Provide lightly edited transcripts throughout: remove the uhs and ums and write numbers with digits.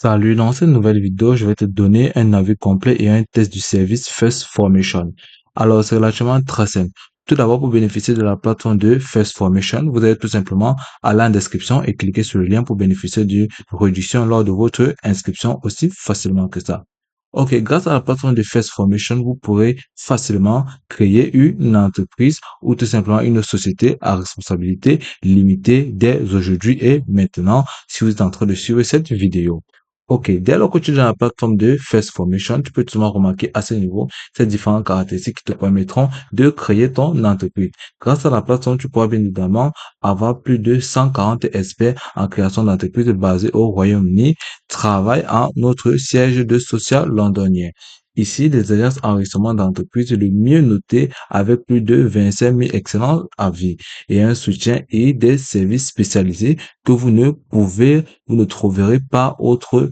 Salut, dans cette nouvelle vidéo, je vais te donner un avis complet et un test du service First Formation. Alors, c'est relativement très simple. Tout d'abord, pour bénéficier de la plateforme de First Formation, vous allez tout simplement aller en description et cliquer sur le lien pour bénéficier d'une réduction lors de votre inscription aussi facilement que ça. Ok, grâce à la plateforme de First Formation, vous pourrez facilement créer une entreprise ou tout simplement une société à responsabilité limitée dès aujourd'hui et maintenant si vous êtes en train de suivre cette vidéo. Ok, dès lors que tu es dans la plateforme de First Formation, tu peux tout simplement remarquer à ce niveau ces différentes caractéristiques qui te permettront de créer ton entreprise. Grâce à la plateforme, tu pourras bien évidemment avoir plus de 140 experts en création d'entreprises basés au Royaume-Uni, travaillent en notre siège de social londonien. Ici, des agences enregistrement d'entreprises le mieux notées avec plus de 25 000 excellents avis et un soutien et des services spécialisés que vous ne trouverez pas autre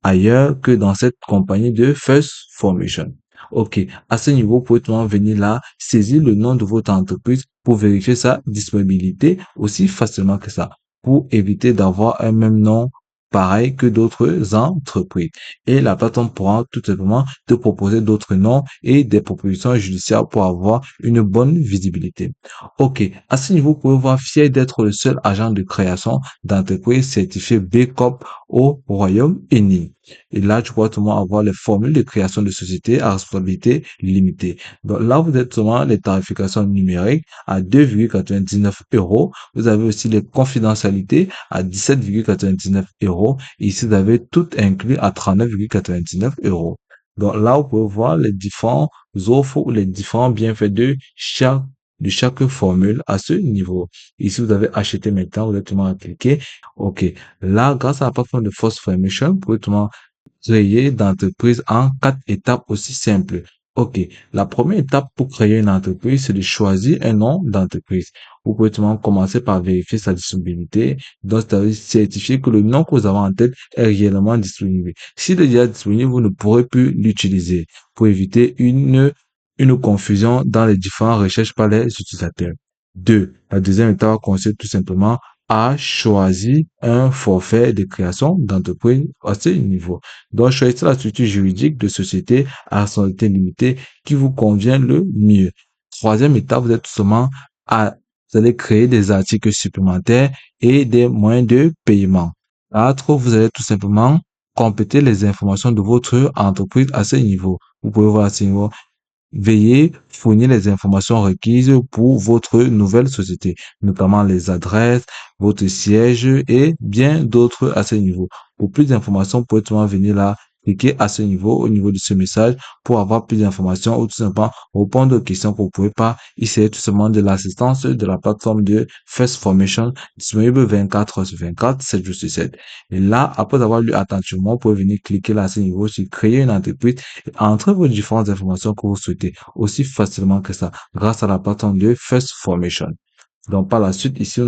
ailleurs que dans cette compagnie de First Formation. Ok, à ce niveau, vous pouvez tout venir là, saisir le nom de votre entreprise pour vérifier sa disponibilité aussi facilement que ça, pour éviter d'avoir un même nom pareil que d'autres entreprises. Et la plateforme pourra tout simplement te proposer d'autres noms et des propositions judiciaires pour avoir une bonne visibilité. Ok, à ce niveau, vous pouvez voir fier d'être le seul agent de création d'entreprise certifié B Corp au Royaume-Uni. Et là, tu pourras tout avoir les formules de création de sociétés à responsabilité limitée. Donc là, vous êtes seulement les tarifications numériques à 2,99 euros. Vous avez aussi les confidentialités à 17,99 euros. Et ici, vous avez tout inclus à 39,99 euros. Donc là, vous pouvez voir les différents offres ou les différents bienfaits de chaque formule à ce niveau. Ici, vous avez acheté maintenant, vous êtes tout à cliquer. OK. Là, grâce à la plateforme de Force Formation, vous pouvez tout créer d'entreprise en 4 étapes aussi simples. OK. La première étape pour créer une entreprise, c'est de choisir un nom d'entreprise. Vous pouvez tout commencer par vérifier sa disponibilité. Donc, c'est-à-dire certifier que le nom que vous avez en tête est réellement disponible. S'il est déjà disponible, vous ne pourrez plus l'utiliser pour éviter une confusion dans les différentes recherches par les utilisateurs. Deux, la deuxième étape consiste tout simplement à choisir un forfait de création d'entreprise à ce niveau. Donc, choisissez la structure juridique de société à responsabilité limitée qui vous convient le mieux. Troisième étape, vous êtes tout simplement vous allez créer des articles supplémentaires et des moyens de paiement. Quatre, vous allez tout simplement compléter les informations de votre entreprise à ce niveau. Vous pouvez voir à ce niveau. Veuillez fournir les informations requises pour votre nouvelle société, notamment les adresses, votre siège et bien d'autres à ce niveau. Pour plus d'informations, vous pouvez tout simplement venir là, cliquer à ce niveau, au niveau de ce message, pour avoir plus d'informations ou tout simplement répondre aux questions que vous ne pouvez pas. Ici, tout simplement de l'assistance de la plateforme de First Formation, disponible 24 sur 24, 7 jours sur 7. Et là, après avoir lu attentivement, vous pouvez venir cliquer là à ce niveau sur créer une entreprise et entrer vos différentes informations que vous souhaitez aussi facilement que ça grâce à la plateforme de First Formation. Donc, par la suite, ici,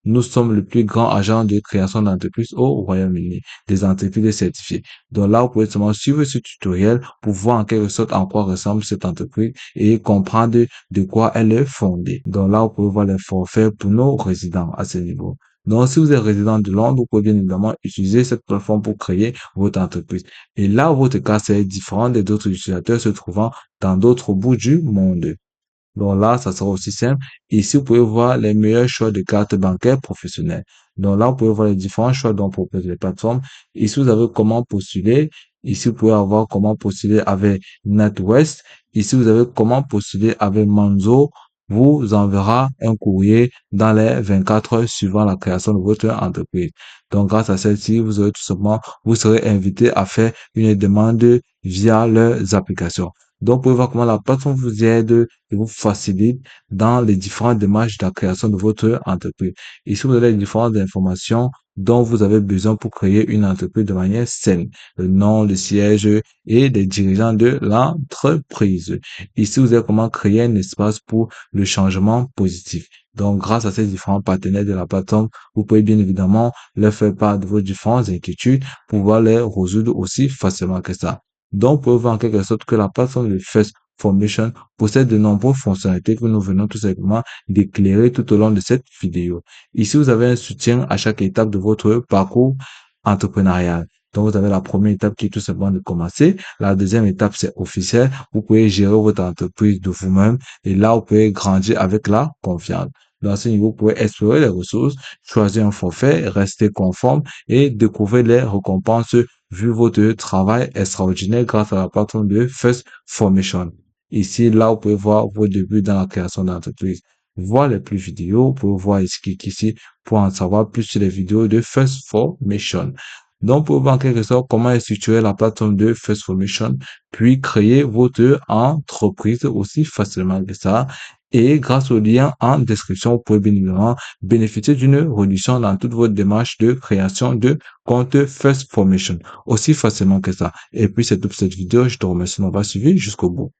nous sommes le plus grand agent de création d'entreprises au Royaume-Uni, des entreprises certifiées. Donc là, vous pouvez seulement suivre ce tutoriel pour voir en quelque sorte en quoi ressemble cette entreprise et comprendre de quoi elle est fondée. Donc là, vous pouvez voir les forfaits pour nos résidents à ce niveau. Donc, si vous êtes résident de Londres, vous pouvez bien évidemment utiliser cette plateforme pour créer votre entreprise. Et là, votre cas, c'est différent des autres utilisateurs se trouvant dans d'autres bouts du monde. Donc là, ça sera aussi simple. Ici, vous pouvez voir les meilleurs choix de cartes bancaires professionnelles. Donc là, vous pouvez voir les différents choix dont proposent les plateformes. Ici, vous avez comment postuler. Ici, vous pouvez avoir comment postuler avec NatWest. Ici, vous avez comment postuler avec Manzo. Vous enverra un courrier dans les 24 heures suivant la création de votre entreprise. Donc, grâce à celle-ci, vous serez invité à faire une demande via leurs applications. Donc, vous pouvez voir comment la plateforme vous aide et vous facilite dans les différentes démarches de la création de votre entreprise. Ici, vous avez les différentes informations dont vous avez besoin pour créer une entreprise de manière saine. Le nom, le siège et les dirigeants de l'entreprise. Ici, vous avez comment créer un espace pour le changement positif. Donc, grâce à ces différents partenaires de la plateforme, vous pouvez bien évidemment leur faire part de vos différentes inquiétudes pour pouvoir les résoudre aussi facilement que ça. Donc, vous pouvez voir en quelque sorte que la plateforme de First Formation possède de nombreuses fonctionnalités que nous venons tout simplement d'éclairer tout au long de cette vidéo. Ici, vous avez un soutien à chaque étape de votre parcours entrepreneurial. Donc, vous avez la première étape qui est tout simplement de commencer. La deuxième étape, c'est officiel. Vous pouvez gérer votre entreprise de vous-même et là, vous pouvez grandir avec la confiance. Dans ce niveau, vous pouvez explorer les ressources, choisir un forfait, rester conforme et découvrir les récompenses vu votre travail extraordinaire grâce à la plateforme de First Formation. Ici, là, vous pouvez voir vos débuts dans la création d'entreprise. Voir les plus vidéos, vous pouvez voir ici pour en savoir plus sur les vidéos de First Formation. Donc, pour voir en quelque sorte comment est structurée la plateforme de First Formation, puis créer votre entreprise aussi facilement que ça. Et grâce au lien en description, vous pouvez bien évidemment bénéficier d'une réduction dans toute votre démarche de création de compte First Formation. Aussi facilement que ça. Et puis, c'est tout pour cette vidéo. Je te remercie de m'avoir suivi jusqu'au bout.